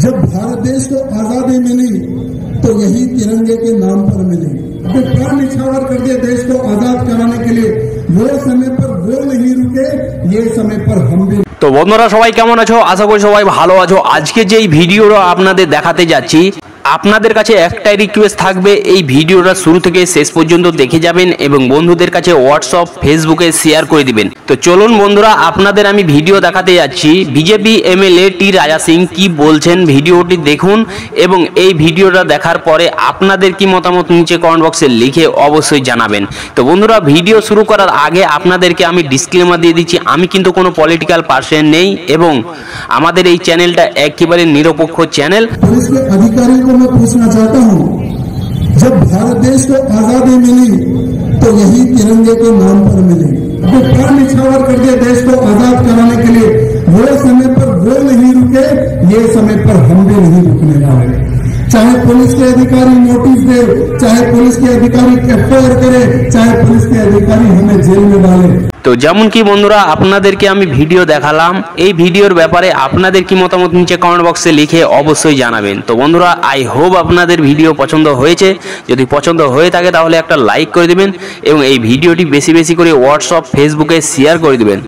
जब भारत देश को आजादी मिली तो यही तिरंगे के नाम पर मिली। अपने प्राण निछावर कर दिए देश को आजाद कराने के लिए। वो समय पर वो नहीं रुके, ये समय पर हम भी। তো বন্ধুরা সবাই কেমন আছো? আশা করি সবাই ভালো আছো। আজকে যেই ভিডিওটা আপনাদের দেখাতে যাচ্ছি, আপনাদের কাছে একটাই রিকোয়েস্ট থাকবে, এই ভিডিওটা শুরু থেকে শেষ পর্যন্ত দেখে যাবেন এবং বন্ধুদের কাছে হোয়াটসঅ্যাপ ফেসবুকে শেয়ার করে দিবেন। তো চলুন বন্ধুরা, আপনাদের আমি ভিডিও দেখাতে যাচ্ছি। বিজেপি এমএলএ টি রাজা সিং কি বলছেন ভিডিওটি দেখুন এবং এই ভিডিওটা দেখার পরে আপনাদের কি মতামত নিচে কমেন্ট বক্সে লিখে অবশ্যই জানাবেন। তো বন্ধুরা, ভিডিও শুরু করার আগে আপনাদেরকে আমি ডিসক্লেমার দিয়ে দিচ্ছি, আমি কিন্তু কোনো পলিটিক্যাল পার্সন নেই এবং আমাদের এই চ্যানেলটা একেবারে নিরপেক্ষ চ্যানেল। मैं पूछना चाहता हूं, जब भारत देश को आजादी मिली तो यही तिरंगे के नाम पर मिली। अपने प्राण निछावर कर दिए देश को आजाद कराने के लिए। वो समय पर वो नहीं रुके, ये समय पर हम भी नहीं रुकने वाले। चाहे पुलिस के अधिकारी नोटिस दे, चाहे पुलिस के अधिकारी एफआईआर करे, चाहे पुलिस के अधिकारी हमें जेल में डाले। তো যেমন কি বন্ধুরা, আপনাদেরকে আমি ভিডিও দেখালাম, এই ভিডিওর ব্যাপারে আপনাদের কি মতামত নিচে কমেন্ট বক্সে লিখে অবশ্যই জানাবেন। তো বন্ধুরা, আই হোপ আপনাদের ভিডিও পছন্দ হয়েছে। যদি পছন্দ হয়ে থাকে তাহলে একটা লাইক করে দিবেন এবং এই ভিডিওটি বেশি বেশি করে হোয়াটসঅ্যাপ ফেসবুকে শেয়ার করে দিবেন।